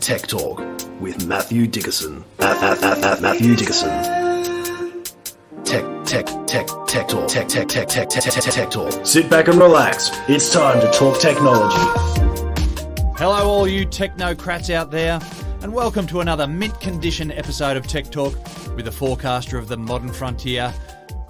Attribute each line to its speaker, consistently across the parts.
Speaker 1: Tech Talk with Matthew Dickerson. Matthew Dickerson. Tech Talk. Sit back and relax. It's time to talk technology.
Speaker 2: Hello, all you technocrats out there, and welcome to another mint condition episode of Tech Talk with the forecaster of the modern frontier,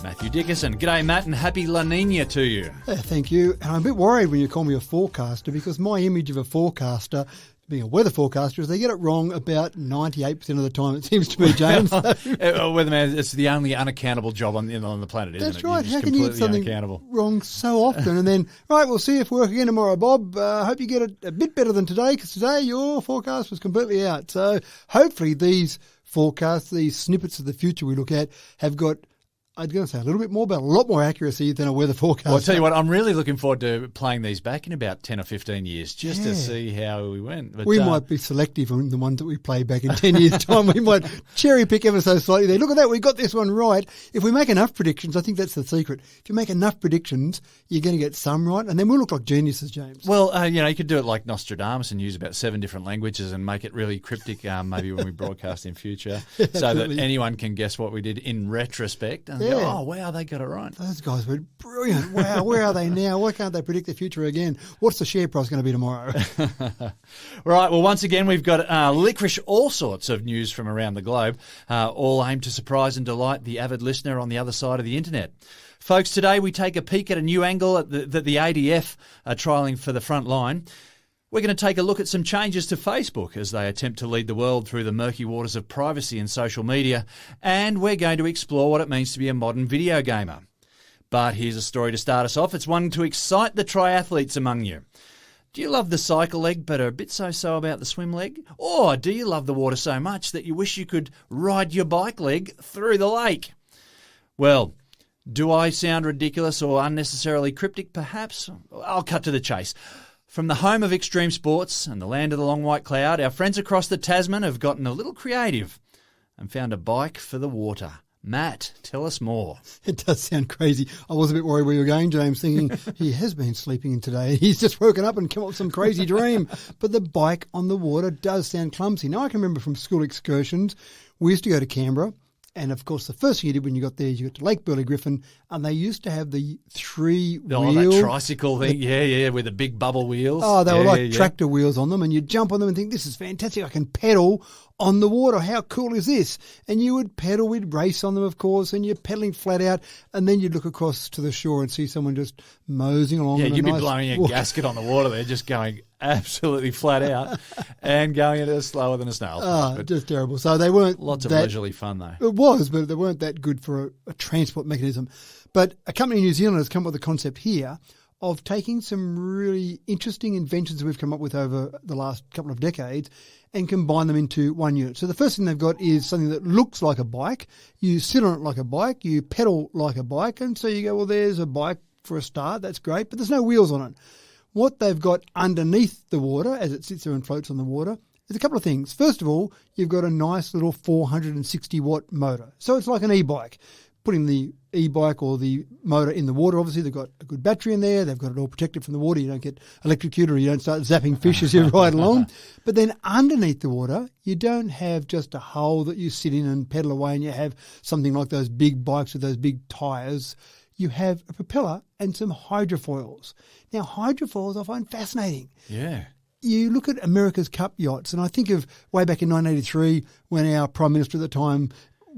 Speaker 2: Matthew Dickerson. G'day, Matt, and happy La Nina to you.
Speaker 3: Thank you. And I'm a bit worried when you call me a forecaster, because my image of a forecaster, being a weather forecaster, is they get it wrong about 98% of the time, it seems to be, James.
Speaker 2: Weatherman, it's the only unaccountable job on the planet, isn't it?
Speaker 3: That's right.
Speaker 2: You're
Speaker 3: How can you get something wrong so often? And then, right, we'll see if we work again tomorrow, Bob. I hope you get it a bit better than today, because today your forecast was completely out. So hopefully these forecasts, these snippets of the future we look at, have got, I'm going to say a little bit more, but a lot more accuracy than a weather forecast.
Speaker 2: Well, I'll tell you what, I'm really looking forward to playing these back in about 10 or 15 years just to see how we went. But,
Speaker 3: we might be selective on the ones that we play back in 10 years' time. We might cherry pick ever so slightly there. Look at that, we got this one right. If we make enough predictions, I think that's the secret. If you make enough predictions, you're going to get some right, and then we'll look like geniuses, James.
Speaker 2: Well, you could do it like Nostradamus and use about 7 different languages and make it really cryptic maybe when we broadcast in future so that anyone can guess what we did in retrospect and go, oh, wow, they got it right.
Speaker 3: Those guys were brilliant. Wow, where are they now? Why can't they predict the future again? What's the share price going to be tomorrow?
Speaker 2: Right, well, once again, we've got licorice all sorts of news from around the globe, all aimed to surprise and delight the avid listener on the other side of the internet. Folks, today we take a peek at a new angle that the ADF are trialling for the front line. We're going to take a look at some changes to Facebook as they attempt to lead the world through the murky waters of privacy and social media, and we're going to explore what it means to be a modern video gamer. But here's a story to start us off. It's one to excite the triathletes among you. Do you love the cycle leg but are a bit so-so about the swim leg? Or do you love the water so much that you wish you could ride your bike leg through the lake? Well, do I sound ridiculous or unnecessarily cryptic perhaps? I'll cut to the chase. From the home of extreme sports and the land of the long white cloud, our friends across the Tasman have gotten a little creative and found a bike for the water. Matt, tell us more.
Speaker 3: It does sound crazy. I was a bit worried where you were going, James, thinking he has been sleeping in today. He's just woken up and come up with some crazy dream. But the bike on the water does sound clumsy. Now, I can remember from school excursions, we used to go to Canberra. And, of course, the first thing you did when you got there is you got to Lake Burley Griffin, and they used to have the three-wheel...
Speaker 2: Oh, that tricycle thing, yeah, with the big bubble wheels.
Speaker 3: Oh, they were like tractor wheels on them, and you'd jump on them and think, this is fantastic, I can pedal on the water, how cool is this? And you would pedal, we'd race on them, of course, and you're pedaling flat out, and then you'd look across to the shore and see someone just moseying along.
Speaker 2: Yeah, you'd be blowing a gasket on the water there, just going absolutely flat out and going at it slower than a snail.
Speaker 3: Oh, just terrible. So they weren't
Speaker 2: lots of leisurely fun, though.
Speaker 3: It was, but they weren't that good for a transport mechanism. But a company in New Zealand has come up with a concept here of taking some really interesting inventions that we've come up with over the last couple of decades and combine them into one unit. So the first thing they've got is something that looks like a bike. You sit on it like a bike, you pedal like a bike, and so you go, well, there's a bike for a start, that's great, but there's no wheels on it. What they've got underneath the water, as it sits there and floats on the water, is a couple of things. First of all, you've got a nice little 460-watt motor. So it's like an e-bike. Putting the e-bike or the motor in the water, obviously they've got a good battery in there. They've got it all protected from the water. You don't get electrocuted or you don't start zapping fish as you ride along. But then underneath the water, you don't have just a hole that you sit in and pedal away and you have something like those big bikes with those big tyres. You have a propeller and some hydrofoils. Now, hydrofoils I find fascinating.
Speaker 2: Yeah.
Speaker 3: You look at America's Cup yachts, and I think of way back in 1983 when our Prime Minister at the time,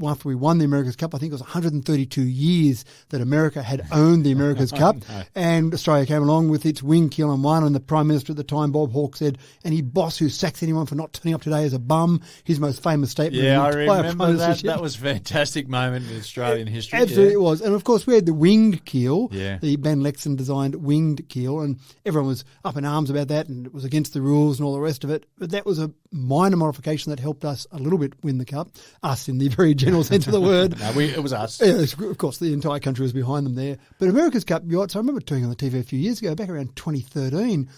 Speaker 3: after we won the America's Cup, I think it was 132 years that America had owned the America's Cup, and Australia came along with its wing keel and won, and the Prime Minister at the time, Bob Hawke, said, any boss who sacks anyone for not turning up today is a bum, his most famous statement.
Speaker 2: Yeah, I remember that. That was a fantastic moment in Australian history.
Speaker 3: Absolutely it was. And, of course, we had the winged keel, the Ben Lexon designed winged keel, and everyone was up in arms about that, and it was against the rules and all the rest of it. But that was a minor modification that helped us a little bit win the Cup, us in the very general sense of the word.
Speaker 2: No, it was us.
Speaker 3: Yeah, of course, the entire country was behind them there. But America's Cup yachts, I remember turning on the TV a few years ago, back around 2013,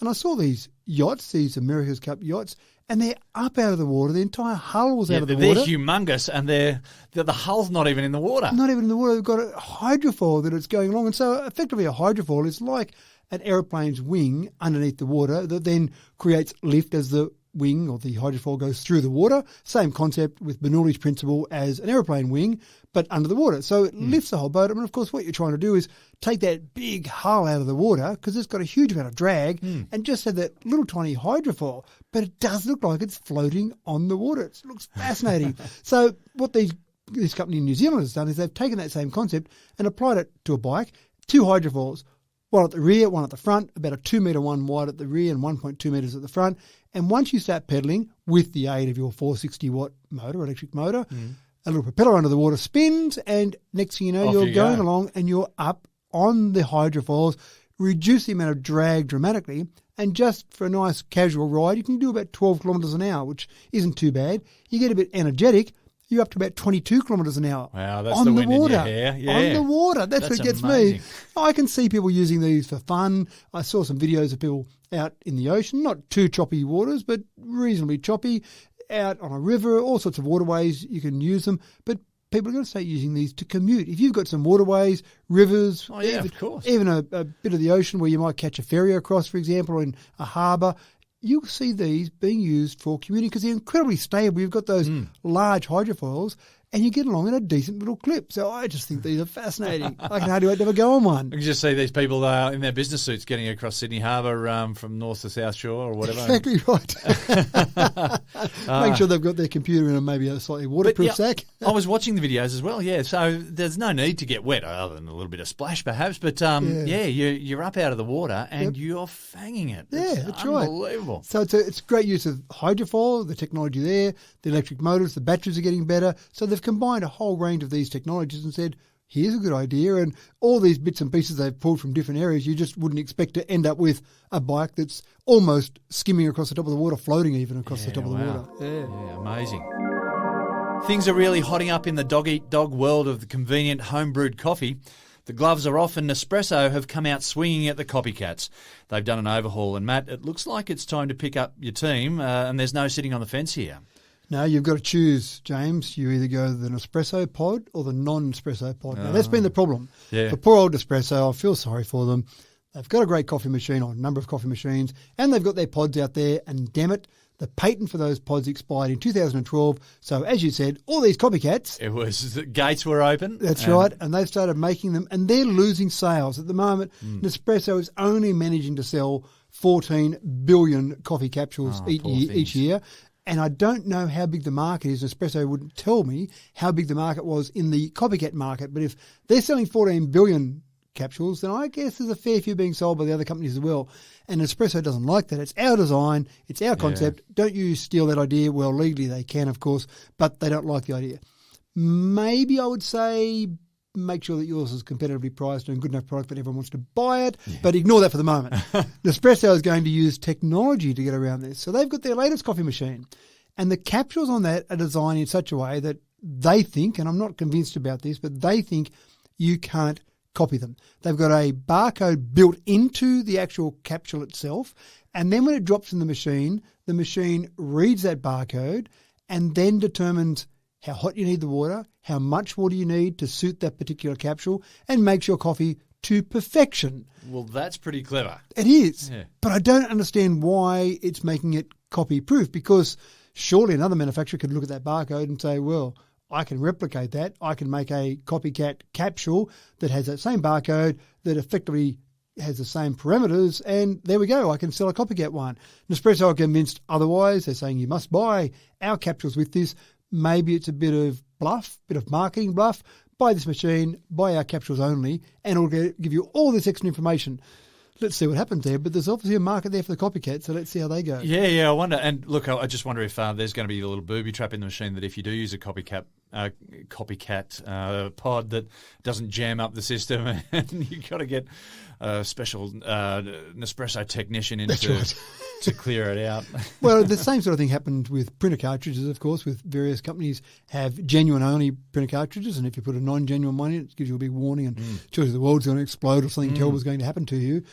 Speaker 3: and I saw these yachts, these America's Cup yachts, and they're up out of the water. The entire hull was out of the water.
Speaker 2: They're humongous, and the hull's not even in the water.
Speaker 3: Not even in the water. They've got a hydrofoil that it's going along. And so effectively a hydrofoil is like an aeroplane's wing underneath the water that then creates lift as the wing or the hydrofoil goes through the water. Same concept with Bernoulli's principle as an aeroplane wing, but under the water. So it lifts the whole boat. I mean, of course, what you're trying to do is take that big hull out of the water because it's got a huge amount of drag and just have that little tiny hydrofoil. But it does look like it's floating on the water. It looks fascinating. So what this company in New Zealand has done is they've taken that same concept and applied it to a bike, 2 hydrofoils, one at the rear, one at the front, about a 2 metre one wide at the rear and 1.2 metres at the front. And once you start pedalling with the aid of your 460 watt motor, electric motor, a little propeller under the water spins, and next thing you know, you're going along and you're up on the hydrofoils, reduce the amount of drag dramatically, and just for a nice casual ride, you can do about 12 kilometres an hour, which isn't too bad. You get a bit energetic. You're up to about 22 kilometres an hour.
Speaker 2: Wow, that's
Speaker 3: on
Speaker 2: the
Speaker 3: wind
Speaker 2: water.
Speaker 3: in your
Speaker 2: hair. Yeah.
Speaker 3: On the water. That's what gets
Speaker 2: amazing.
Speaker 3: me. I can see people using these for fun. I saw some videos of people out in the ocean, not too choppy waters, but reasonably choppy, out on a river, all sorts of waterways. You can use them. But people are going to start using these to commute. If you've got some waterways, rivers,
Speaker 2: of course.
Speaker 3: even a bit of the ocean where you might catch a ferry across, for example, or in a harbour, you'll see these being used for commuting because they're incredibly stable. You've got those large hydrofoils and you get along at a decent little clip. So I just think these are fascinating. I can hardly wait to ever go on one.
Speaker 2: You can just see these people in their business suits getting across Sydney Harbour from north to south shore or whatever.
Speaker 3: Exactly right. Make sure they've got their computer in and maybe a slightly waterproof sack.
Speaker 2: I was watching the videos as well, so there's no need to get wet other than a little bit of splash perhaps, but you're up out of the water and you're fanging it.
Speaker 3: That's
Speaker 2: unbelievable.
Speaker 3: Right. So it's great use of hydrofoil, the technology there, the electric motors, the batteries are getting better. So they've combined a whole range of these technologies and said, here's a good idea. And all these bits and pieces they've pulled from different areas, you just wouldn't expect to end up with a bike that's almost skimming across the top of the water, floating even across the top of the water.
Speaker 2: Yeah, amazing. Things are really hotting up in the dog-eat-dog world of the convenient home-brewed coffee. The gloves are off and Nespresso have come out swinging at the copycats. They've done an overhaul and, Matt, it looks like it's time to pick up your team and there's no sitting on the fence here.
Speaker 3: No, you've got to choose, James. You either go the Nespresso pod or the non-Nespresso pod. Now, that's been the problem.
Speaker 2: Yeah.
Speaker 3: For poor old Nespresso, I feel sorry for them. They've got a great coffee machine or a number of coffee machines, and they've got their pods out there, and damn it, the patent for those pods expired in 2012. So, as you said, all these copycats...
Speaker 2: The gates were open.
Speaker 3: That's right, and they've started making them, and they're losing sales. At the moment, Nespresso is only managing to sell 14 billion coffee capsules each year. And I don't know how big the market is. Nespresso wouldn't tell me how big the market was in the copycat market. But if they're selling 14 billion capsules, then I guess there's a fair few being sold by the other companies as well. And Nespresso doesn't like that. It's our design. It's our concept. Don't you steal that idea. Well, legally they can, of course, but they don't like the idea. Maybe I would say make sure that yours is competitively priced and a good enough product that everyone wants to buy it, but ignore that for the moment. Nespresso is going to use technology to get around this. So they've got their latest coffee machine, and the capsules on that are designed in such a way that they think, and I'm not convinced about this, but they think you can't copy them. They've got a barcode built into the actual capsule itself, and then when it drops in the machine reads that barcode and then determines how hot you need the water, how much water you need to suit that particular capsule, and makes your coffee to perfection.
Speaker 2: Well, that's pretty clever.
Speaker 3: It is. Yeah. But I don't understand why it's making it copy-proof, because surely another manufacturer could look at that barcode and say, well, I can replicate that. I can make a copycat capsule that has that same barcode that effectively has the same parameters, and there we go. I can sell a copycat one. Nespresso are convinced otherwise. They're saying you must buy our capsules with this. Maybe it's a bit of bluff, bit of marketing bluff. Buy this machine, buy our capsules only, and it'll give you all this extra information. Let's see what happens there. But there's obviously a market there for the copycats, so let's see how they go.
Speaker 2: Yeah, I wonder. And look, I just wonder if there's going to be a little booby trap in the machine that if you do use a copycat pod that doesn't jam up the system, and you've got to get a special Nespresso technician in to clear it out.
Speaker 3: Well, the same sort of thing happened with printer cartridges, of course, with various companies have genuine-only printer cartridges, and if you put a non-genuine one in, it gives you a big warning and tells you the world's going to explode or something terrible is going to happen to you.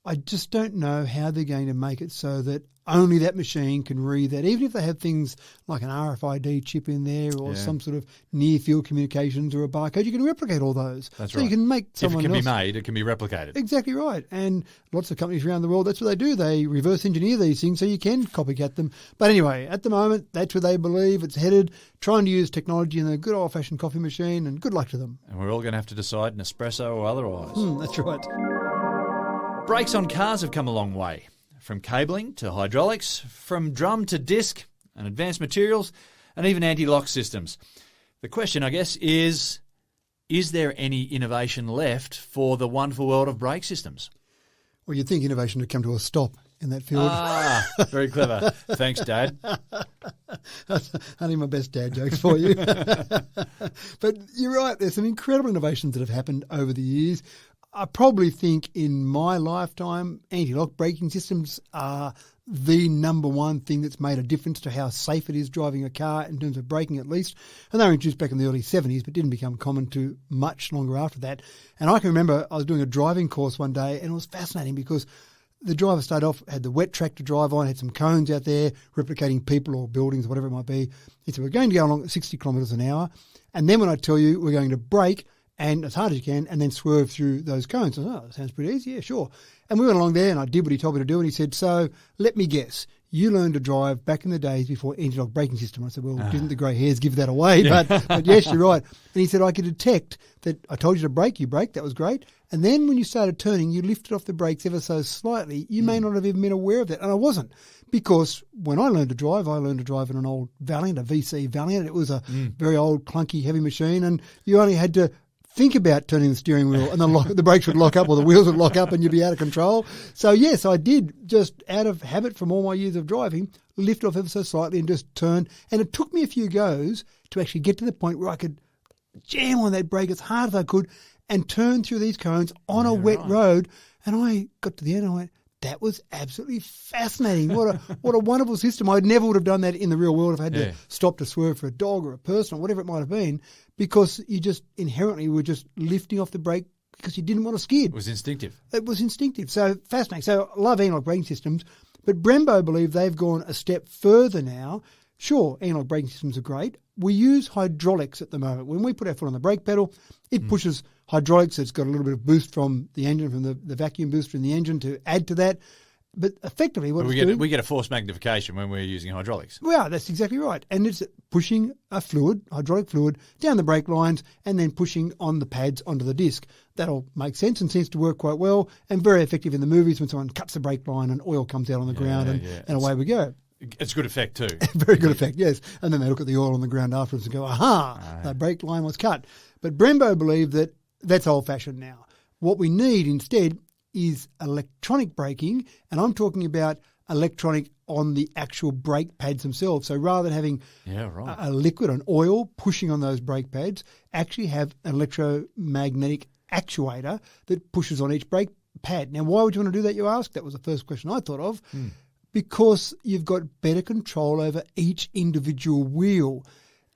Speaker 3: I just don't know how they're going to make it so that only that machine can read that. Even if they have things like an RFID chip in there or some sort of near-field communications or a barcode, you can replicate all those.
Speaker 2: That's
Speaker 3: so
Speaker 2: right.
Speaker 3: you can make someone
Speaker 2: If it can
Speaker 3: else.
Speaker 2: be made, it can be replicated.
Speaker 3: Exactly right. And lots of companies around the world, that's what they do. They reverse engineer these things so you can copycat them. But anyway, at the moment, that's where they believe it's headed, trying to use technology in a good old-fashioned coffee machine, and good luck to them.
Speaker 2: And we're all going to have to decide Nespresso or otherwise.
Speaker 3: That's right.
Speaker 2: Brakes on cars have come a long way. From cabling to hydraulics, from drum to disc and advanced materials, and even anti-lock systems. The question, I guess, is there any innovation left for the wonderful world of brake systems?
Speaker 3: Well, you'd think innovation would come to a stop in that field.
Speaker 2: Ah, very clever. Thanks, Dad.
Speaker 3: Only my best dad jokes for you. But you're right, there's some incredible innovations that have happened over the years. I probably think in my lifetime, anti-lock braking systems are the number one thing that's made a difference to how safe it is driving a car in terms of braking at least. And they were introduced back in the early 70s but didn't become common to much longer after that. And I can remember I was doing a driving course one day and it was fascinating because the driver started off, had the wet track to drive on, had some cones out there replicating people or buildings or whatever it might be. He said, we're going to go along at 60 kilometres an hour. And then when I tell you we're going to brake, and as hard as you can, and then swerve through those cones. I said, that sounds pretty easy. Yeah, sure. And we went along there, and I did what he told me to do, and he said, so let me guess, you learned to drive back in the days before anti-lock braking system. I said, well, didn't the grey hairs give that away? But yes, you're right. And he said, I could detect that I told you to brake, you braked, that was great. And then when you started turning, you lifted off the brakes ever so slightly. You may not have even been aware of that. And I wasn't. Because when I learned to drive in an old Valiant, a VC Valiant. It was a very old, clunky, heavy machine, and you only had to think about turning the steering wheel and the brakes would lock up or the wheels would lock up and you'd be out of control. So, yes, I did, just out of habit from all my years of driving, lift off ever so slightly and just turn. And it took me a few goes to actually get to the point where I could jam on that brake as hard as I could and turn through these cones on a wet road. And I got to the end and I went, that was absolutely fascinating. What a wonderful system. I never would have done that in the real world if I had to stop to swerve for a dog or a person or whatever it might have been, because you just inherently were just lifting off the brake because you didn't want to skid.
Speaker 2: It was instinctive.
Speaker 3: It was instinctive. So fascinating. So I love anti-lock braking systems, but Brembo believe they've gone a step further now. Sure, anti-lock braking systems are great. We use hydraulics at the moment. When we put our foot on the brake pedal, it pushes hydraulics. It's got a little bit of boost from the engine, from the vacuum booster in the engine to add to that. But effectively what
Speaker 2: we get a force magnification when we're using hydraulics.
Speaker 3: Well, that's exactly right. And it's pushing a fluid, hydraulic fluid, down the brake lines and then pushing on the pads onto the disc. That'll make sense and seems to work quite well and very effective in the movies when someone cuts the brake line and oil comes out on the ground and away we go.
Speaker 2: It's good effect too.
Speaker 3: Very good effect, yes. And then they look at the oil on the ground afterwards and go, aha, the brake line was cut. But Brembo believe that that's old-fashioned now. What we need instead is electronic braking, and I'm talking about electronic on the actual brake pads themselves. So rather than having a liquid, an oil pushing on those brake pads, actually have an electromagnetic actuator that pushes on each brake pad. Now, why would you want to do that, you ask? That was the first question I thought of. Because you've got better control over each individual wheel.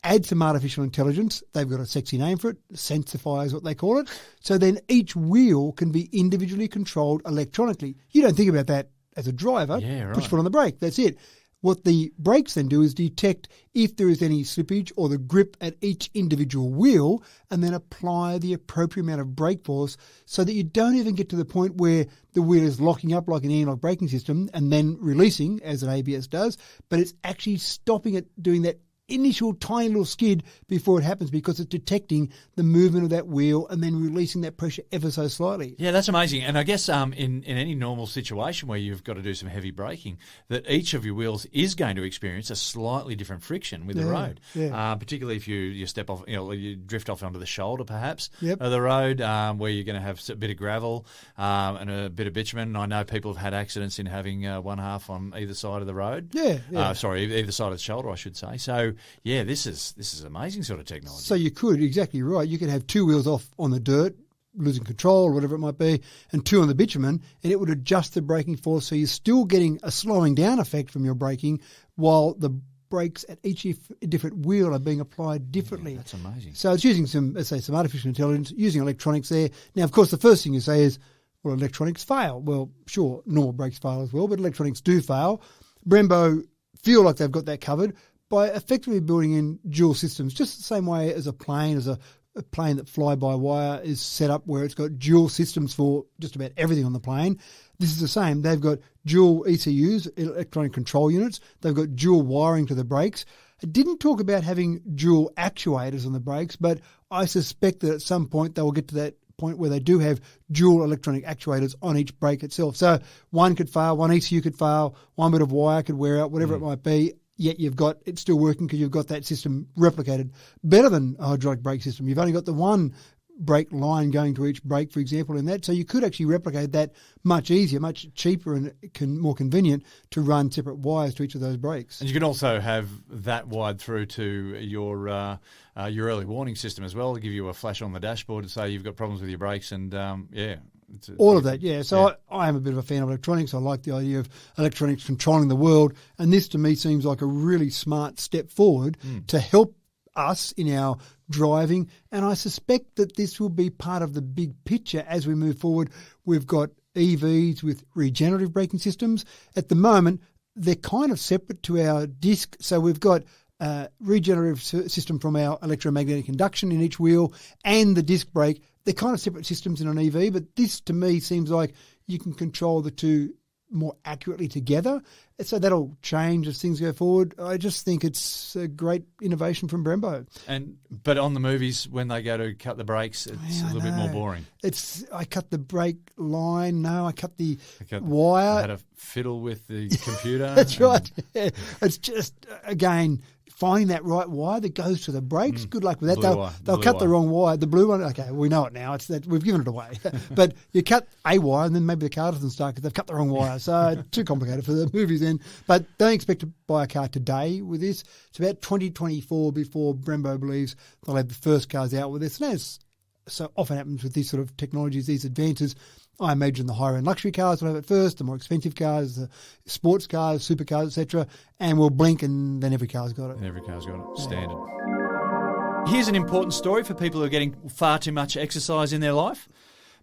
Speaker 3: Add some artificial intelligence. They've got a sexy name for it. Sensify is what they call it. So then each wheel can be individually controlled electronically. You don't think about that as a driver. Push foot on the brake. That's it. What the brakes then do is detect if there is any slippage or the grip at each individual wheel and then apply the appropriate amount of brake force so that you don't even get to the point where the wheel is locking up like an anti-lock braking system and then releasing as an ABS does, but it's actually stopping it doing that initial tiny little skid before it happens because it's detecting the movement of that wheel and then releasing that pressure ever so slightly.
Speaker 2: Yeah, that's amazing. And I guess in any normal situation where you've got to do some heavy braking, that each of your wheels is going to experience a slightly different friction with the road. Particularly if you step off, you drift off onto the shoulder perhaps of the road where you're going to have a bit of gravel and a bit of bitumen. I know people have had accidents in having one half on either side of the road. Either side of the shoulder, I should say. So yeah, this is amazing sort of technology.
Speaker 3: So you could, exactly right. You could have two wheels off on the dirt, losing control or whatever it might be, and two on the bitumen, and it would adjust the braking force so you're still getting a slowing down effect from your braking while the brakes at each different wheel are being applied differently.
Speaker 2: Yeah, that's amazing.
Speaker 3: So it's using some artificial intelligence, using electronics there. Now, of course, the first thing you say is, Well, electronics fail. Well, sure, normal brakes fail as well, but electronics do fail. Brembo feel like they've got that covered by effectively building in dual systems, just the same way as a plane, a plane that fly-by-wire is set up where it's got dual systems for just about everything on the plane. This is the same. They've got dual ECUs, electronic control units. They've got dual wiring to the brakes. It didn't talk about having dual actuators on the brakes, but I suspect that at some point they will get to that point where they do have dual electronic actuators on each brake itself. So one could fail, one ECU could fail, one bit of wire could wear out, whatever it might be, yet it's still working because you've got that system replicated better than a hydraulic brake system. You've only got the one brake line going to each brake, for example, in that. So you could actually replicate that much easier, much cheaper and more convenient to run separate wires to each of those brakes.
Speaker 2: And you can also have that wired through to your early warning system as well to give you a flash on the dashboard to say you've got problems with your brakes and,
Speaker 3: all of that, yeah. So I am a bit of a fan of electronics. I like the idea of electronics controlling the world. And this to me seems like a really smart step forward to help us in our driving. And I suspect that this will be part of the big picture as we move forward. We've got EVs with regenerative braking systems. At the moment, they're kind of separate to our disc. So we've got regenerative system from our electromagnetic induction in each wheel and the disc brake. They're kind of separate systems in an EV, but this to me seems like you can control the two more accurately together. So that'll change as things go forward. I just think it's a great innovation from Brembo.
Speaker 2: But on the movies, when they go to cut the brakes, it's a little bit more boring.
Speaker 3: I cut the brake line. No, I cut the wire.
Speaker 2: I had a fiddle with the computer.
Speaker 3: That's right. Yeah. It's just, again, finding that right wire that goes to the brakes. Good luck with that. They'll cut the wrong wire. The blue one, okay, we know it now. It's that we've given it away. But you cut a wire and then maybe the car doesn't start because they've cut the wrong wire. So too complicated for the movies then. But don't expect to buy a car today with this. It's about 2024 before Brembo believes they'll have the first cars out with this. And as so often happens with these sort of technologies, these advances, I imagine the higher-end luxury cars will have it first, the more expensive cars, the sports cars, supercars, etc., and we'll blink and then every car's got it.
Speaker 2: Every car's got it. Standard. Here's an important story for people who are getting far too much exercise in their life.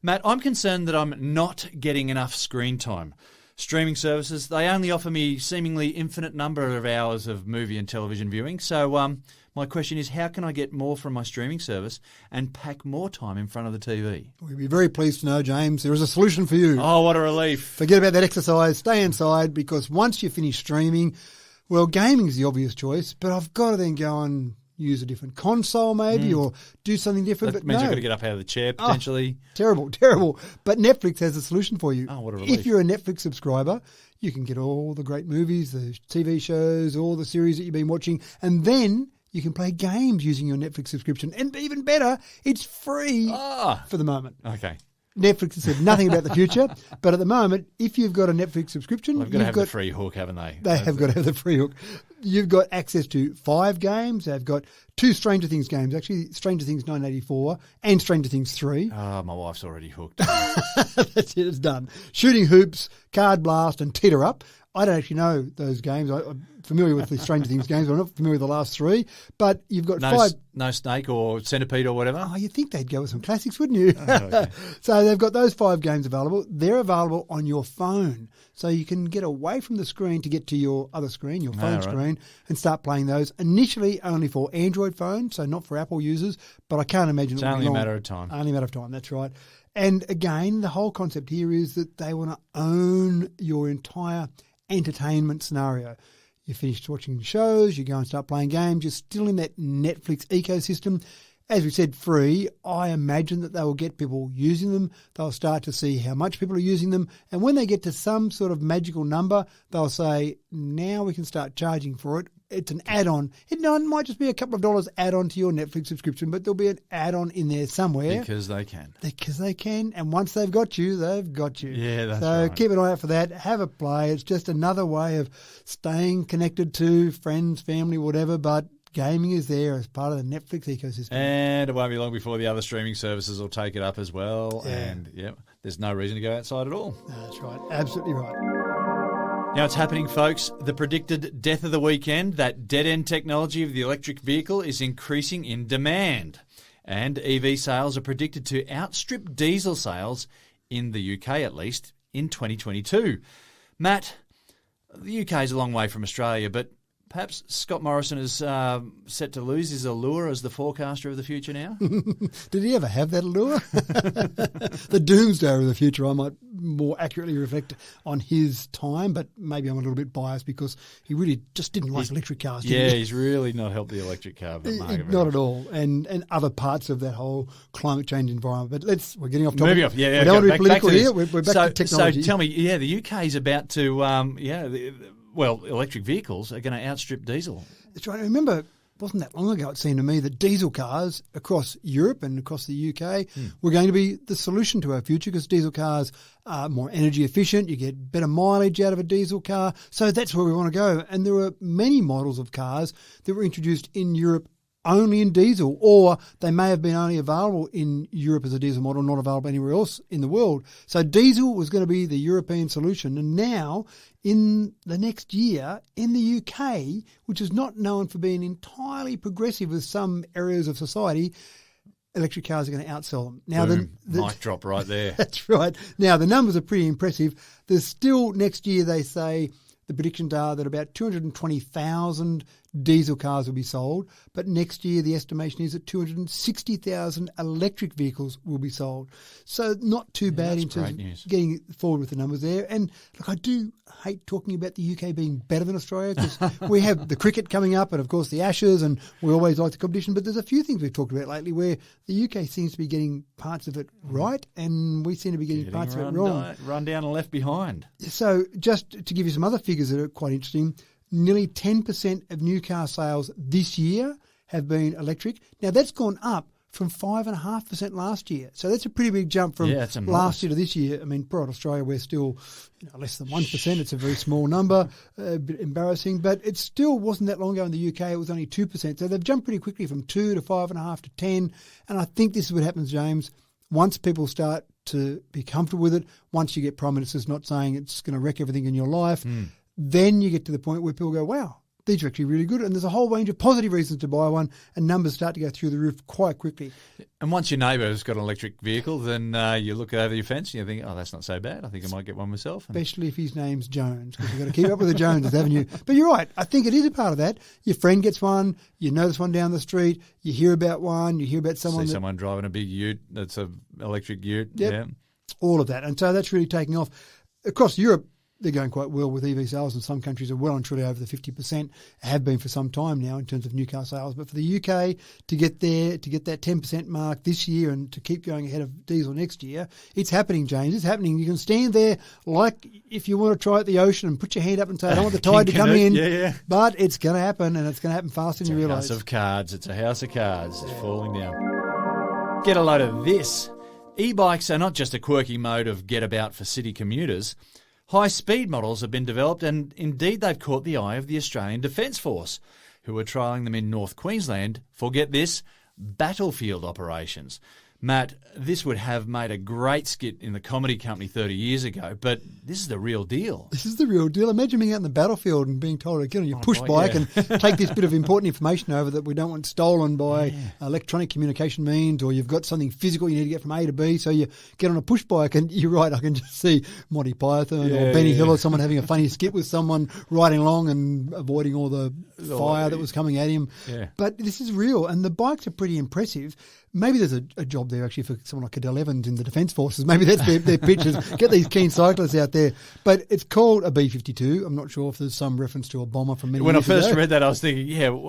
Speaker 2: Matt, I'm concerned that I'm not getting enough screen time. Streaming services, they only offer me seemingly infinite number of hours of movie and television viewing. So my question is, how can I get more from my streaming service and pack more time in front of the TV?
Speaker 3: We'd be very pleased to know, James, there is a solution for you.
Speaker 2: Oh, what a relief.
Speaker 3: Forget about that exercise. Stay inside because once you finish streaming, well, gaming is the obvious choice, but I've got to then go and use a different console maybe or do something different.
Speaker 2: That
Speaker 3: but
Speaker 2: means
Speaker 3: no.
Speaker 2: you've got to get up out of the chair potentially.
Speaker 3: Oh, terrible. But Netflix has a solution for you.
Speaker 2: Oh, what a relief.
Speaker 3: If you're a Netflix subscriber, you can get all the great movies, the TV shows, all the series that you've been watching, and then you can play games using your Netflix subscription. And even better, it's free for the moment.
Speaker 2: Okay.
Speaker 3: Netflix has said nothing about the future, but at the moment, if you've got a Netflix subscription...
Speaker 2: They've got to have the free hook, haven't they?
Speaker 3: They have got to have the free hook. You've got access to 5 games. They've got 2 Stranger Things games, actually, Stranger Things 1984 and Stranger Things 3.
Speaker 2: Oh, my wife's already hooked.
Speaker 3: That's it, it's done. Shooting Hoops, Card Blast and Teeter Up. I don't actually know those games. I'm familiar with the Stranger Things games, but I'm not familiar with the last 3. But you've got 5...
Speaker 2: No Snake or Centipede or whatever?
Speaker 3: Oh, you'd think they'd go with some classics, wouldn't you?
Speaker 2: Oh, okay.
Speaker 3: So they've got those 5 games available. They're available on your phone. So you can get away from the screen to get to your other screen, your phone screen, and start playing those. Initially only for Android phones, so not for Apple users, but I can't imagine
Speaker 2: it's only a matter of time.
Speaker 3: Only a matter of time, that's right. And again, the whole concept here is that they want to own your entire entertainment scenario. You finished watching shows, you go and start playing games, you're still in that Netflix ecosystem. As we said, free. I imagine that they will get people using them. They'll start to see how much people are using them. And when they get to some sort of magical number, they'll say, now we can start charging for it. It's an add-on. It might just be a couple of dollars add-on to your Netflix subscription, but there'll be an add-on in there somewhere.
Speaker 2: Because they can.
Speaker 3: Because they can. And once they've got you, they've got you.
Speaker 2: Yeah, that's
Speaker 3: right.
Speaker 2: So
Speaker 3: keep an eye out for that. Have a play. It's just another way of staying connected to friends, family, whatever, but gaming is there as part of the Netflix ecosystem.
Speaker 2: And it won't be long before the other streaming services will take it up as well.
Speaker 3: Yeah.
Speaker 2: And, there's no reason to go outside at all.
Speaker 3: That's right. Absolutely right.
Speaker 2: Now it's happening, folks. The predicted death of the weekend, that dead-end technology of the electric vehicle, is increasing in demand. And EV sales are predicted to outstrip diesel sales in the UK at least, in 2022. Matt, the UK is a long way from Australia, but perhaps Scott Morrison is set to lose his allure as the forecaster of the future now?
Speaker 3: Did he ever have that allure? The doomsday of the future, I might more accurately reflect on his time, but maybe I'm a little bit biased because he really just didn't like electric cars.
Speaker 2: Yeah, he's really not helped the electric car market.
Speaker 3: Not at all. And other parts of that whole climate change environment. But we're getting off topic.
Speaker 2: Moving off, yeah.
Speaker 3: We don't want to be political here. We're back to technology.
Speaker 2: So tell me, the UK is about to, electric vehicles are going to outstrip diesel.
Speaker 3: That's right. I remember, wasn't that long ago, it seemed to me that diesel cars across Europe and across the UK were going to be the solution to our future because diesel cars are more energy efficient. You get better mileage out of a diesel car. So that's where we want to go. And there were many models of cars that were introduced in Europe only in diesel, or they may have been only available in Europe as a diesel model, not available anywhere else in the world. So diesel was going to be the European solution. And now, in the next year, in the UK, which is not known for being entirely progressive with some areas of society, electric cars are going to outsell them. Now,
Speaker 2: mic drop right there.
Speaker 3: That's right. Now, the numbers are pretty impressive. There's still, next year, they say, the predictions are that about 220,000 diesel cars will be sold, but next year the estimation is that 260,000 electric vehicles will be sold. So not too bad in terms of getting forward with the numbers there. And look, I do hate talking about the UK being better than Australia because we have the cricket coming up and, of course, the Ashes, and we always like the competition. But there's a few things we've talked about lately where the UK seems to be getting parts of it right and we seem to be getting parts of it wrong.
Speaker 2: Run down and left behind.
Speaker 3: So just to give you some other figures that are quite interesting, nearly 10% of new car sales this year have been electric. Now, that's gone up from 5.5% last year. So that's a pretty big jump from last year to this year. I mean, poor old Australia, we're still less than 1%. It's a very small number, a bit embarrassing. But it still wasn't that long ago in the UK. It was only 2%. So they've jumped pretty quickly from 2 to 5.5 to 10. And I think this is what happens, James. Once people start to be comfortable with it, once you get Prime Ministers not saying it's going to wreck everything in your life, then you get to the point where people go, wow, these are actually really good. And there's a whole range of positive reasons to buy one, and numbers start to go through the roof quite quickly.
Speaker 2: And once your neighbour has got an electric vehicle, then you look over your fence and you think, oh, that's not so bad. I think I might get one myself.
Speaker 3: Especially if his name's Jones, because you've got to keep up with the Joneses, haven't you? But you're right. I think it is a part of that. Your friend gets one. You notice one down the street. You hear about one. You hear about someone.
Speaker 2: See someone driving a big ute that's an electric ute.
Speaker 3: Yep.
Speaker 2: Yeah.
Speaker 3: All of that. And so that's really taking off. Across Europe, they're going quite well with EV sales, and some countries are well and truly over the 50%, have been for some time now in terms of new car sales. But for the UK to get there, to get that 10% mark this year and to keep going ahead of diesel next year, it's happening, James. It's happening. You can stand there like if you want to try at the ocean and put your hand up and say, I don't want the tide to come in.
Speaker 2: Yeah.
Speaker 3: But it's going to happen, and it's going to happen faster than you realise.
Speaker 2: It's a house of cards. It's a house of cards. It's falling down. Get a load of this. E-bikes are not just a quirky mode of get-about for city commuters. High-speed models have been developed, and indeed they've caught the eye of the Australian Defence Force, who are trialling them in North Queensland for, get this, battlefield operations. Matt, this would have made a great skit in the comedy company 30 years ago, but this is the real deal.
Speaker 3: This is the real deal. Imagine being out in the battlefield and being told to get on your push bike and take this bit of important information over that we don't want stolen by electronic communication means, or you've got something physical you need to get from A to B, so you get on a push bike. And you're right, I can just see Monty Python or Benny Hill or someone having a funny skit with someone riding along and avoiding all the fire that was coming at him.
Speaker 2: Yeah.
Speaker 3: But this is real, and the bikes are pretty impressive. Maybe there's a job there actually for someone like Cadell Evans in the Defence Forces. Maybe that's their pitches. Get these keen cyclists out there. But it's called a B-52. I'm not sure if there's some reference to a bomber from many years ago.
Speaker 2: When I first read that, I was thinking,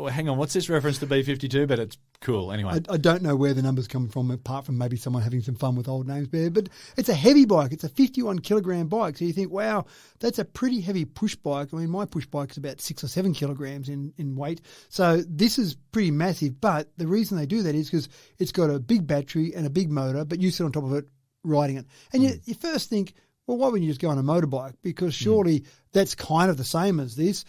Speaker 2: hang on, what's this reference to B-52? But it's cool anyway.
Speaker 3: I don't know where the numbers come from, apart from maybe someone having some fun with old names there. But it's a heavy bike. It's a 51-kilogram bike. So you think, wow, that's a pretty heavy push bike. I mean, my push bike is about 6 or 7 kilograms in weight. So this is pretty massive. But the reason they do that is because it's got a big battery and a big motor, but you sit on top of it riding it. And you first think, well, why wouldn't you just go on a motorbike? Because surely that's kind of the same as this,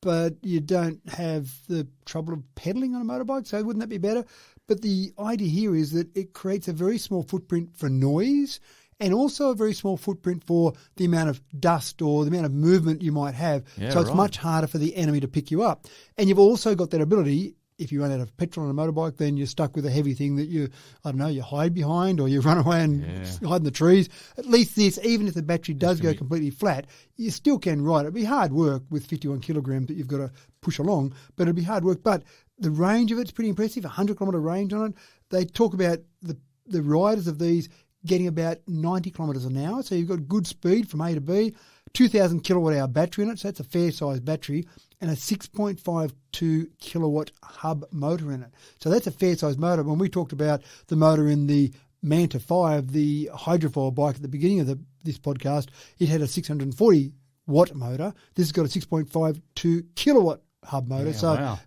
Speaker 3: but you don't have the trouble of pedaling on a motorbike, so wouldn't that be better? But the idea here is that it creates a very small footprint for noise and also a very small footprint for the amount of dust or the amount of movement you might have. So it's much harder for the enemy to pick you up. And you've also got that ability, if you run out of petrol on a motorbike, then you're stuck with a heavy thing that you hide behind, or you run away and hide in the trees. At least this, even if the battery does go completely flat, you still can ride. It'll be hard work with 51 kilograms that you've got to push along, but it'll be hard work. But the range of it's pretty impressive, 100-kilometre range on it. They talk about the riders of these getting about 90 kilometres an hour, so you've got good speed from A to B, 2,000 kilowatt-hour battery in it, so that's a fair-sized battery, and a 6.52 kilowatt hub motor in it. So that's a fair-sized motor. When we talked about the motor in the Manta 5, the hydrofoil bike at the beginning of this podcast, it had a 640-watt motor. This has got a 6.52 kilowatt hub motor,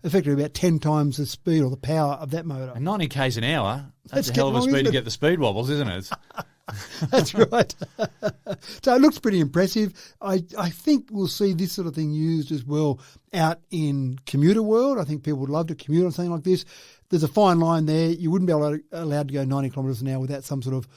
Speaker 3: effectively about 10 times the speed or the power of that motor.
Speaker 2: And 90 k's an hour, that's a hell of a speed to get the speed wobbles, isn't it?
Speaker 3: That's right. So it looks pretty impressive. I think we'll see this sort of thing used as well out in commuter world. I think people would love to commute on something like this. There's a fine line there. You wouldn't be allowed to go 90 kilometres an hour without some sort of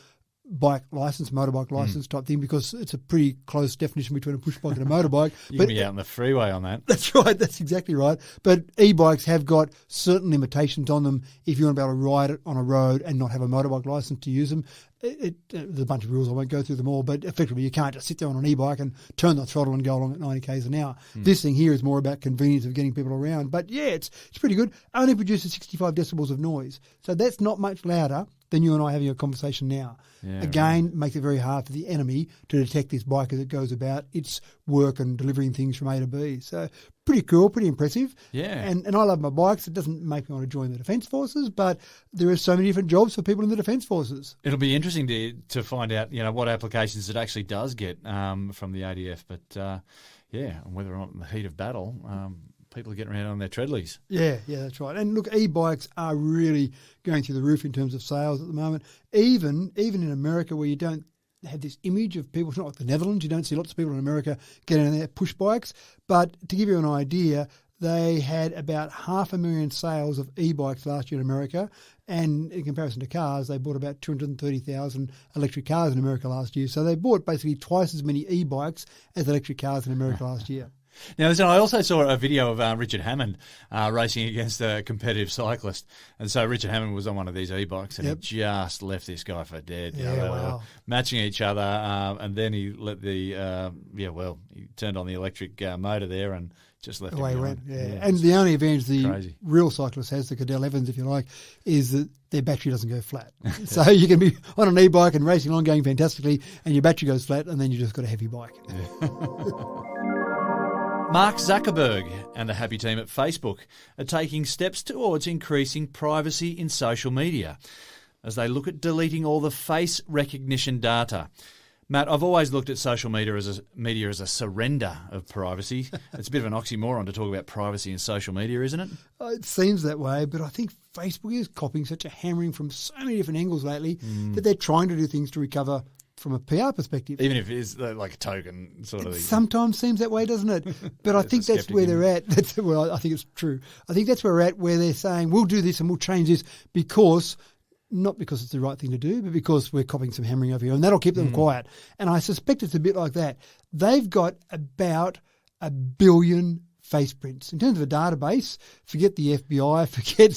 Speaker 3: motorbike license type thing, because it's a pretty close definition between a push bike and a motorbike.
Speaker 2: You can be out on the freeway on that.
Speaker 3: That's right. That's exactly right. But e-bikes have got certain limitations on them if you want to be able to ride it on a road and not have a motorbike license to use them. There's a bunch of rules. I won't go through them all, but effectively you can't just sit there on an e-bike and turn the throttle and go along at 90 k's an hour. This thing here is more about convenience of getting people around. But yeah, it's pretty good. Only produces 65 decibels of noise. So that's not much louder than you and I having a conversation now. Yeah, again, makes it very hard for the enemy to detect this bike as it goes about its work and delivering things from A to B. So pretty cool, pretty impressive.
Speaker 2: Yeah.
Speaker 3: And I love my bikes. It doesn't make me want to join the Defence Forces, but there are so many different jobs for people in the Defence Forces.
Speaker 2: It'll be interesting to find out, what applications it actually does get from the ADF. But, whether or not in the heat of battle, people are getting around on their treadlies. Yeah,
Speaker 3: that's right. And look, e-bikes are really going through the roof in terms of sales at the moment. Even in America, where you don't have this image of people, it's not like the Netherlands, you don't see lots of people in America getting on their push bikes. But to give you an idea, they had about 500,000 sales of e-bikes last year in America. And in comparison to cars, they bought about 230,000 electric cars in America last year. So they bought basically twice as many e-bikes as electric cars in America last year.
Speaker 2: Now, listen, I also saw a video of Richard Hammond racing against a competitive cyclist. And so Richard Hammond was on one of these e-bikes and he just left this guy for dead. They were matching each other. And then he let he turned on the electric motor there and just left
Speaker 3: away
Speaker 2: him
Speaker 3: went. And the only advantage the real cyclist has, the Cadell Evans, if you like, is that their battery doesn't go flat. So you can be on an e-bike and racing along, going fantastically, and your battery goes flat, and then you just got a heavy bike.
Speaker 2: Yeah. Mark Zuckerberg and the happy team at Facebook are taking steps towards increasing privacy in social media as they look at deleting all the face recognition data. Matt, I've always looked at social media as a surrender of privacy. It's a bit of an oxymoron to talk about privacy in social media, isn't it?
Speaker 3: It seems that way, but I think Facebook is copying such a hammering from so many different angles lately that they're trying to do things to recover from a PR perspective.
Speaker 2: Even if it is like a token sort of thing.
Speaker 3: Sometimes seems that way, doesn't it? But I think that's where they're at. I think it's true. I think that's where we're at, where they're saying, we'll do this and we'll change this because, not because it's the right thing to do, but because we're copying some hammering over here. And that'll keep them quiet. And I suspect it's a bit like that. They've got about 1 billion face prints. In terms of a database, forget the FBI, forget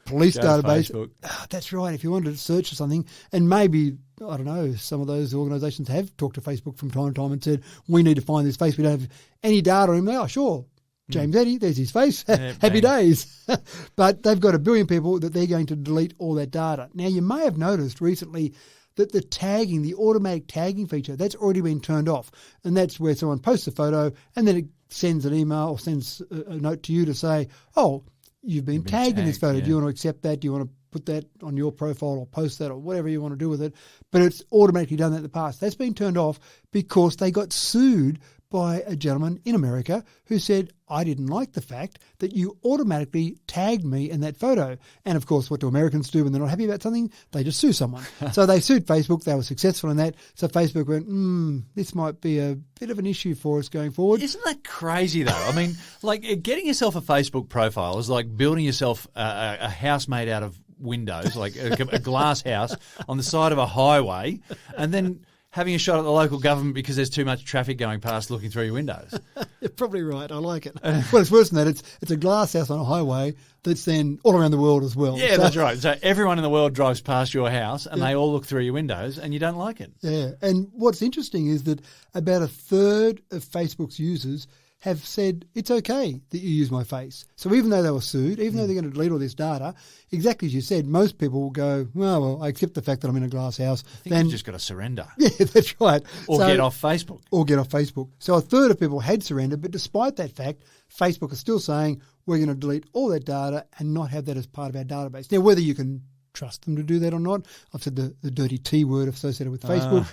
Speaker 3: police database. That's right. If you wanted to search for something, and maybe, I don't know, some of those organisations have talked to Facebook from time to time and said, we need to find this face. We don't have any data on him now. Sure. James Eddy, there's his face. Happy days. But they've got 1 billion people that they're going to delete all that data. Now, you may have noticed recently that the automatic tagging feature, that's already been turned off. And that's where someone posts a photo and then it sends an email or sends a note to you to say, oh, you've been tagged in this photo. Yeah. Do you want to accept that? Do you want to put that on your profile or post that or whatever you want to do with it? But it's automatically done that in the past. That's been turned off because they got sued by a gentleman in America who said, I didn't like the fact that you automatically tagged me in that photo. And of course, what do Americans do when they're not happy about something? They just sue someone. So they sued Facebook. They were successful in that. So Facebook went, this might be a bit of an issue for us going forward.
Speaker 2: Isn't that crazy though? I mean, like getting yourself a Facebook profile is like building yourself a house made out of windows, like a glass house on the side of a highway, and then having a shot at the local government because there's too much traffic going past looking through your windows.
Speaker 3: You're probably right. I like it. Well, it's worse than that. It's a glass house on a highway that's then all around the world as well.
Speaker 2: Yeah, that's right. So everyone in the world drives past your house and they all look through your windows and you don't like it.
Speaker 3: Yeah. And what's interesting is that about a third of Facebook's users have said it's okay that you use my face. So even though they were sued, even though they're going to delete all this data, exactly as you said, most people will go, well, I accept the fact that I'm in a glass house.
Speaker 2: I think you've just got to surrender.
Speaker 3: Yeah, that's right.
Speaker 2: Or get off Facebook.
Speaker 3: Or get off Facebook. So a third of people had surrendered, but despite that fact, Facebook is still saying we're going to delete all that data and not have that as part of our database. Now, whether you can trust them to do that or not, I've said the dirty T word associated with Facebook,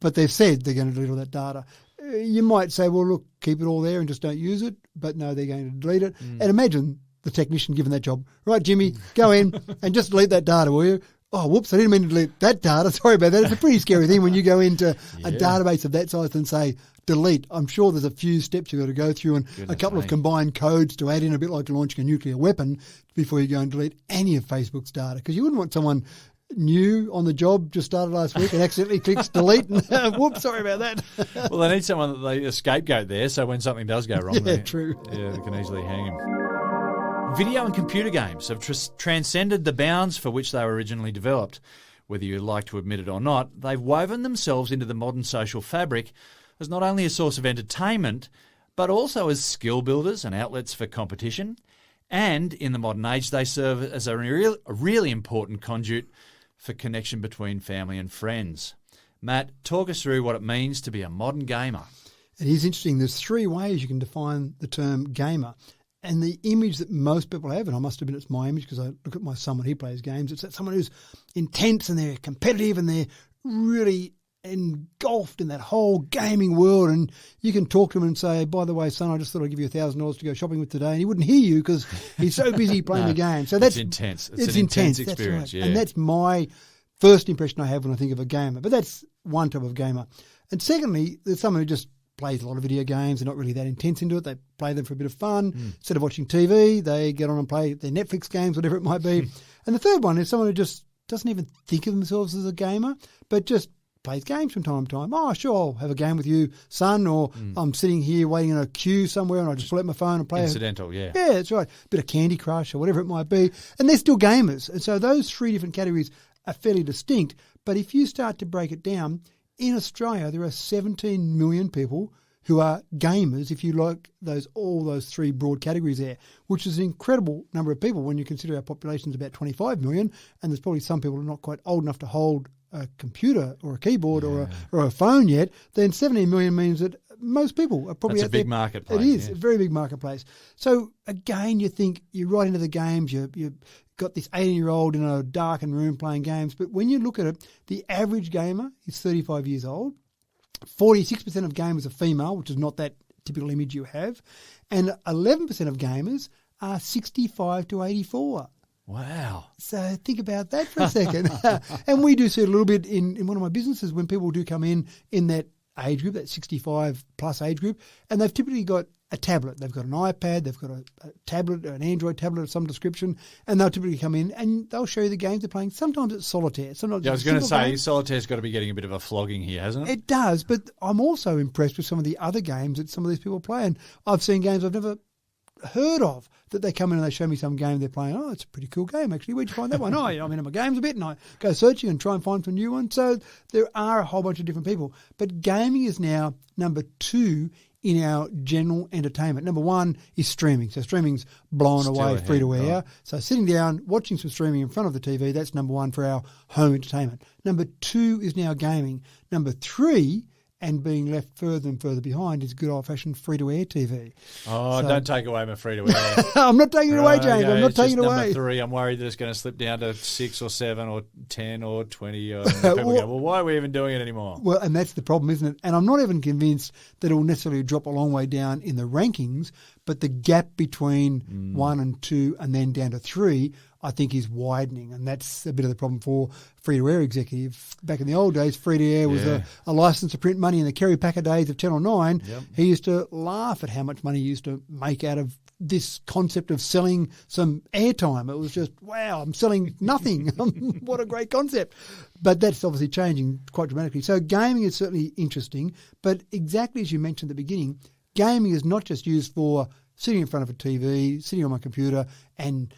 Speaker 3: but they've said they're going to delete all that data. You might say, well, look, keep it all there and just don't use it. But no, they're going to delete it. And imagine the technician given that job. Right, Jimmy, go in and just delete that data, will you? Oh, whoops, I didn't mean to delete that data. Sorry about that. It's a pretty scary thing when you go into a database of that size and say delete. I'm sure there's a few steps you've got to go through and a couple of combined codes to add in, a bit like launching a nuclear weapon before you go and delete any of Facebook's data. Because you wouldn't want someone new on the job, just started last week and accidentally clicks delete and whoops, sorry about that.
Speaker 2: Well, they need someone that they a scapegoat there, so when something does go wrong,
Speaker 3: true.
Speaker 2: Yeah, they can easily hang him. Video and computer games have transcended the bounds for which they were originally developed. Whether you like to admit it or not, they've woven themselves into the modern social fabric as not only a source of entertainment, but also as skill builders and outlets for competition. And in the modern age, they serve as a really important conduit for connection between family and friends. Matt, talk us through what it means to be a modern gamer.
Speaker 3: It is interesting. There's three ways you can define the term gamer. And the image that most people have, and I must admit it's my image because I look at my son when he plays games, it's that someone who's intense and they're competitive and they're really engulfed in that whole gaming world. And you can talk to him and say, by the way, son, I just thought I'd give you $1,000 to go shopping with today. And he wouldn't hear you because he's so busy playing the game. So that's
Speaker 2: intense. It's an intense experience.
Speaker 3: That's right.
Speaker 2: Yeah.
Speaker 3: And that's my first impression I have when I think of a gamer. But that's one type of gamer. And secondly, there's someone who just plays a lot of video games. They're not really that intense into it. They play them for a bit of fun. Instead of watching TV, they get on and play their Netflix games, whatever it might be. And the third one is someone who just doesn't even think of themselves as a gamer, but just plays games from time to time. Oh, sure, I'll have a game with you, son, or I'm sitting here waiting in a queue somewhere and I just pull out my phone and play.
Speaker 2: Incidental, yeah.
Speaker 3: Yeah, that's right. Bit of Candy Crush or whatever it might be. And they're still gamers. And so those three different categories are fairly distinct. But if you start to break it down, in Australia there are 17 million people who are gamers, if you like all those three broad categories there, which is an incredible number of people when you consider our population is about 25 million, and there's probably some people who are not quite old enough to hold a computer or a keyboard or a phone yet, then 17 million means that most people are probably
Speaker 2: That's a big marketplace.
Speaker 3: It is, a very big marketplace. So again, you think you're right into the games, you've got this 18-year-old in a darkened room playing games, but when you look at it, the average gamer is 35 years old. 46% of gamers are female, which is not that typical image you have, and 11% of gamers are 65 to 84.
Speaker 2: Wow.
Speaker 3: So think about that for a second. And we do see it a little bit in one of my businesses when people do come in that age group, that 65 plus age group, and they've typically got a tablet. They've got an iPad, they've got a tablet, an Android tablet of some description, and they'll typically come in and they'll show you the games they're playing. Sometimes it's solitaire. Sometimes
Speaker 2: I was going to say, solitaire's got to be getting a bit of a flogging here, hasn't it?
Speaker 3: It does, but I'm also impressed with some of the other games that some of these people play. And I've seen games I've never heard of that they come in and they show me some game they're playing. Oh, it's a pretty cool game, actually. Where'd you find that one? Oh, I'm into my games a bit, and I go searching and try and find some new ones. So there are a whole bunch of different people. But gaming is now number 2 in our general entertainment. Number 1 is streaming. So streaming's blown away free to air. Right. So sitting down, watching some streaming in front of the TV, that's number 1 for our home entertainment. Number 2 is now gaming. Number 3, and being left further and further behind, is good old-fashioned free-to-air TV.
Speaker 2: Oh, so, don't take away my free-to-air.
Speaker 3: I'm not taking it away, James. I'm not taking it away.
Speaker 2: Number 3, I'm worried that it's going to slip down to 6 or 7 or 10 or 20. Or people go, well, why are we even doing it anymore?
Speaker 3: Well, and that's the problem, isn't it? And I'm not even convinced that it will necessarily drop a long way down in the rankings, but the gap between 1 and 2 and then down to 3, I think is widening, and that's a bit of the problem for free-to-air executive. Back in the old days, free-to-air was a license to print money in the Kerry Packer days of Channel 9. Yep. He used to laugh at how much money he used to make out of this concept of selling some airtime. It was just, wow, I'm selling nothing. What a great concept. But that's obviously changing quite dramatically. So gaming is certainly interesting, but exactly as you mentioned at the beginning, gaming is not just used for sitting in front of a TV, sitting on my computer and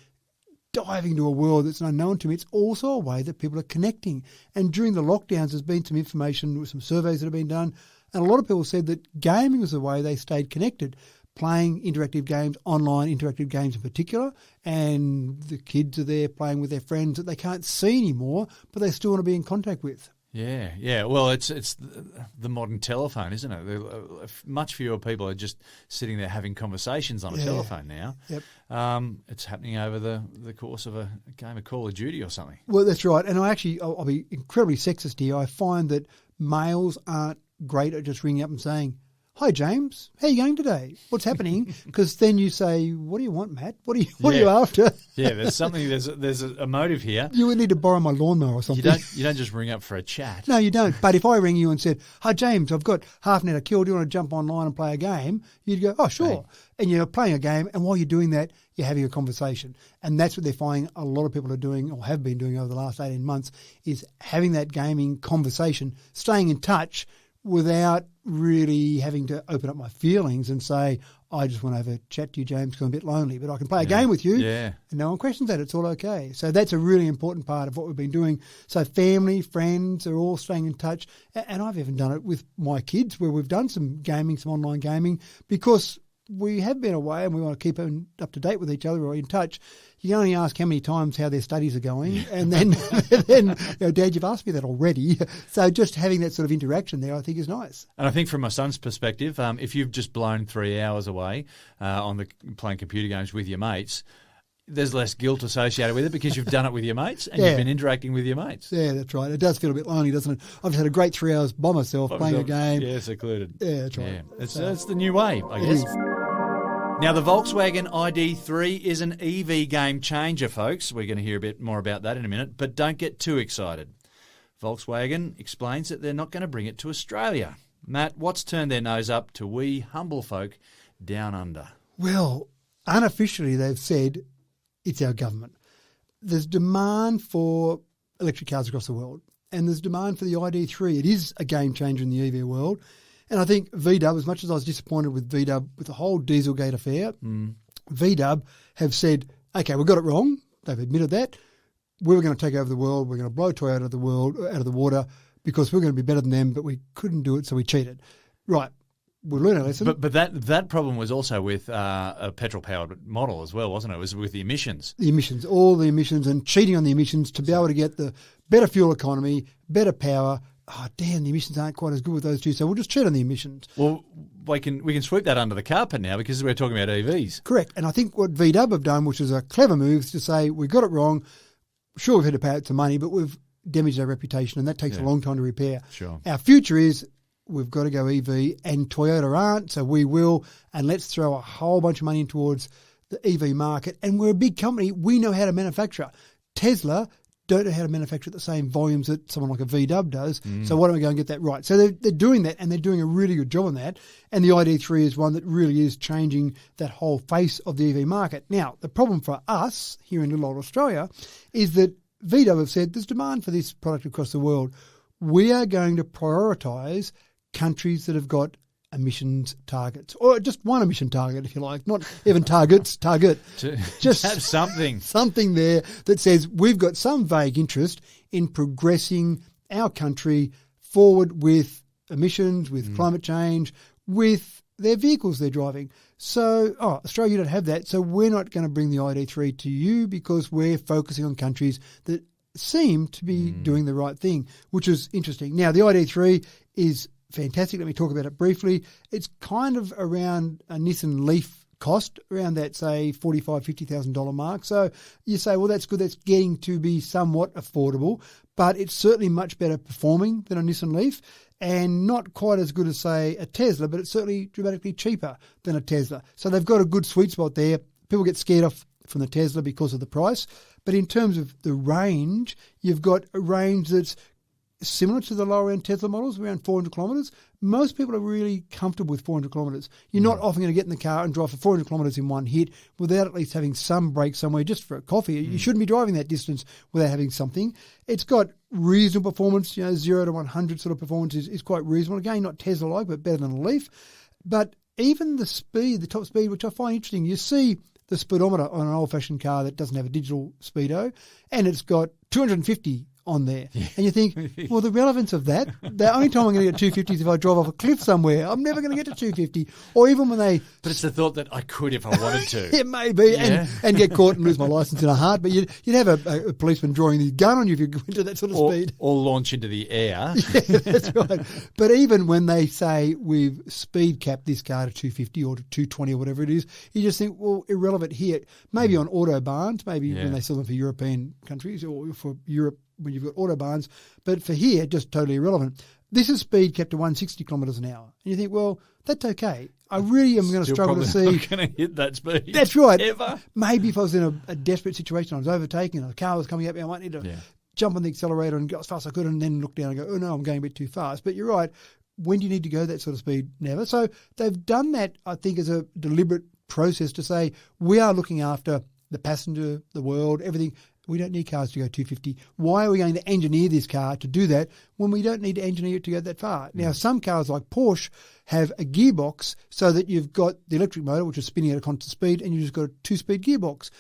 Speaker 3: diving into a world that's unknown to me. It's also a way that people are connecting. And during the lockdowns, there's been some information with some surveys that have been done, and a lot of people said that gaming was the way they stayed connected, playing interactive games, online interactive games in particular, and the kids are there playing with their friends that they can't see anymore, but they still want to be in contact with.
Speaker 2: Yeah. Well, it's the modern telephone, isn't it? Much fewer people are just sitting there having conversations on a telephone now.
Speaker 3: Yep.
Speaker 2: It's happening over the course of a game of Call of Duty or something.
Speaker 3: Well, that's right. And I'll be incredibly sexist here. I find that males aren't great at just ringing up and saying, "Hi, James. How are you going today? What's happening?" Because then you say, "What do you want, Matt? What are you after?"
Speaker 2: Yeah, there's something. There's a motive here.
Speaker 3: You would need to borrow my lawnmower or something.
Speaker 2: You don't just ring up for a chat.
Speaker 3: No, you don't. But if I ring you and said, "Hi, James, I've got half an hour to kill. Do you want to jump online and play a game?" You'd go, "Oh, sure."
Speaker 2: Hey.
Speaker 3: And you're playing a game, and while you're doing that, you're having a conversation. And that's what they're finding a lot of people are doing or have been doing over the last 18 months is having that gaming conversation, staying in touch without really having to open up my feelings and say, "I just want to have a chat to you, James, because I'm a bit lonely, but I can play a game with you."
Speaker 2: Yeah.
Speaker 3: And no one questions that. It's all okay. So that's a really important part of what we've been doing. So family, friends are all staying in touch. And I've even done it with my kids where we've done some gaming, some online gaming, because we have been away and we want to keep up to date with each other or in touch. You only ask how many times how their studies are going, and then, Dad, you've asked me that already. So just having that sort of interaction there, I think, is nice.
Speaker 2: And I think from my son's perspective, if you've just blown 3 hours away playing computer games with your mates, there's less guilt associated with it because you've done it with your mates and you've been interacting with your mates.
Speaker 3: Yeah, that's right. It does feel a bit lonely, doesn't it? I've just had a great 3 hours by myself playing a game.
Speaker 2: Yeah, secluded.
Speaker 3: Yeah, that's right.
Speaker 2: Yeah. It's the new way, I guess.
Speaker 3: It is.
Speaker 2: Now, the Volkswagen ID3 is an EV game changer, folks. We're going to hear a bit more about that in a minute, but don't get too excited. Volkswagen explains that they're not going to bring it to Australia. Matt, what's turned their nose up to we humble folk down under?
Speaker 3: Well, unofficially they've said it's our government. There's demand for electric cars across the world, and there's demand for the ID3. It is a game changer in the EV world. And I think VW, as much as I was disappointed with VW with the whole Dieselgate affair, VW have said, okay, we got it wrong. They've admitted that. We were going to take over the world. We're going to blow Toyota out of the water because we're going to be better than them, but we couldn't do it, so we cheated. Right. We'll learn our lesson.
Speaker 2: But that problem was also with a petrol-powered model as well, wasn't it? It was with the emissions.
Speaker 3: The emissions, all the emissions, and cheating on the emissions to be able to get the better fuel economy, better power. Oh, damn, the emissions aren't quite as good with those two, so we'll just cheat on the emissions.
Speaker 2: Well, we can sweep that under the carpet now because we're talking about EVs.
Speaker 3: Correct. And I think what VW have done, which is a clever move, is to say, we got it wrong. Sure, we've had to pay out some money, but we've damaged our reputation, and that takes a long time to repair.
Speaker 2: Sure.
Speaker 3: Our future is we've got to go EV, and Toyota aren't, so we will, and let's throw a whole bunch of money in towards the EV market. And we're a big company. We know how to manufacture. Tesla don't know how to manufacture at the same volumes that someone like a VW does. So why don't we go and get that right? So they're doing that, and they're doing a really good job on that. And the ID3 is one that really is changing that whole face of the EV market. Now, the problem for us here in little old Australia is that VW have said there's demand for this product across the world. We are going to prioritise countries that have got emissions targets, or just one emission target, if you like, not even target. Just
Speaker 2: have
Speaker 3: something there that says we've got some vague interest in progressing our country forward with emissions, with climate change, with their vehicles they're driving. So, Australia, you don't have that, so we're not going to bring the ID3 to you because we're focusing on countries that seem to be doing the right thing, which is interesting. Now, the ID3 is fantastic. Let me talk about it briefly. It's kind of around a Nissan Leaf cost, around that, say, $45,000, $50,000 mark. So you say, well, that's good. That's getting to be somewhat affordable, but it's certainly much better performing than a Nissan Leaf and not quite as good as, say, a Tesla, but it's certainly dramatically cheaper than a Tesla. So they've got a good sweet spot there. People get scared off from the Tesla because of the price. But in terms of the range, you've got a range that's similar to the lower-end Tesla models, around 400 kilometres. Most people are really comfortable with 400 kilometres. You're not often going to get in the car and drive for 400 kilometres in one hit without at least having some break somewhere just for a coffee. You shouldn't be driving that distance without having something. It's got reasonable performance, 0 to 100 sort of performance is quite reasonable. Again, not Tesla-like, but better than a Leaf. But even the speed, the top speed, which I find interesting, you see the speedometer on an old-fashioned car that doesn't have a digital speedo, and it's got 250 on there. And you think, well, the relevance of that, the only time I'm going to get 250 is if I drive off a cliff somewhere. I'm never going to get to 250. Or even when they...
Speaker 2: But it's the thought that I could if I wanted to.
Speaker 3: It may be, and get caught and lose my licence in a heart. But you'd have a policeman drawing his gun on you if you go into that sort of speed.
Speaker 2: Or launch into the air.
Speaker 3: Yeah, that's right. But even when they say we've speed capped this car to 250 or to 220 or whatever it is, you just think, well, irrelevant here. Maybe on autobahns, maybe when they sell them for European countries or for Europe, when you've got autobahns, but for here, just totally irrelevant. This is speed kept to 160 kilometres an hour. And you think, well, that's okay. I really am going to struggle to see.
Speaker 2: Not going to hit that speed.
Speaker 3: That's right.
Speaker 2: Ever.
Speaker 3: Maybe if I was in a desperate situation, I was overtaking and a car was coming at me, I might need to jump on the accelerator and go as fast as I could and then look down and go, oh no, I'm going a bit too fast. But you're right. When do you need to go that sort of speed? Never. So they've done that, I think, as a deliberate process to say, we are looking after the passenger, the world, everything. We don't need cars to go 250. Why are we going to engineer this car to do that when we don't need to engineer it to go that far? Now, some cars like Porsche have a gearbox so that you've got the electric motor, which is spinning at a constant speed, and you've just got a 2-speed gearbox.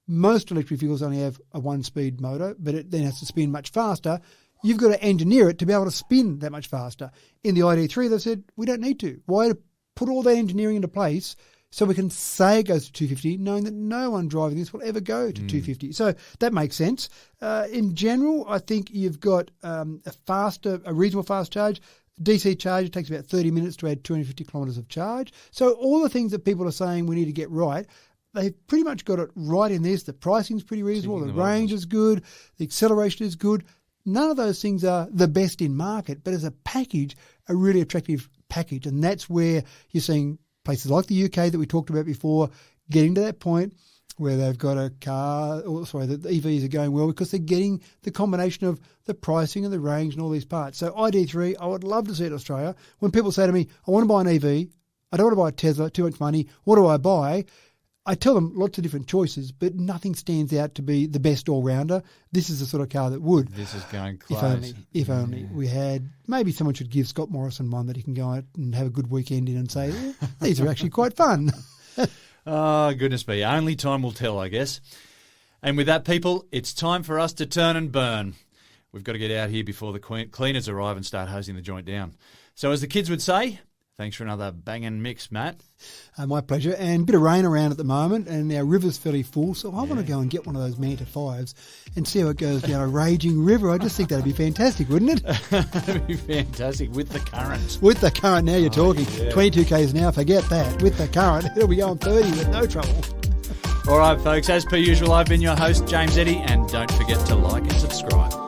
Speaker 3: Most electric vehicles only have a 1-speed motor, but it then has to spin much faster. You've got to engineer it to be able to spin that much faster. In the ID3, they said, we don't need to. Why put all that engineering into place so we can say it goes to 250, knowing that no one driving this will ever go to 250. So that makes sense. In general, I think you've got a reasonable fast charge. DC charge, it takes about 30 minutes to add 250 kilometres of charge. So all the things that people are saying we need to get right, they've pretty much got it right in this. The pricing's pretty reasonable. The range is good. The acceleration is good. None of those things are the best in market, but as a package, a really attractive package. And that's where you're seeing places like the UK that we talked about before getting to that point where they've got a car, the EVs are going well because they're getting the combination of the pricing and the range and all these parts. So ID3, I would love to see it in Australia. When people say to me, I want to buy an EV, I don't want to buy a Tesla, too much money, what do I buy? I tell them lots of different choices, but nothing stands out to be the best all-rounder. This is the sort of car that would.
Speaker 2: This is going close.
Speaker 3: If only we had, maybe someone should give Scott Morrison one that he can go out and have a good weekend in and say, these are actually quite fun.
Speaker 2: Oh, goodness me. Only time will tell, I guess. And with that, people, it's time for us to turn and burn. We've got to get out here before the cleaners arrive and start hosing the joint down. So as the kids would say, thanks for another banging mix, Matt.
Speaker 3: My pleasure. And a bit of rain around at the moment, and our river's fairly full, so I want to go and get one of those Manta 5s and see how it goes down a raging river. I just think that'd be fantastic, wouldn't it?
Speaker 2: That'd be fantastic with the current.
Speaker 3: With the current, now you're talking. Yeah. 22 k's an hour, forget that. With the current, it'll be going 30 with no trouble.
Speaker 2: All right, folks, as per usual, I've been your host, James Eddy, and don't forget to like and subscribe.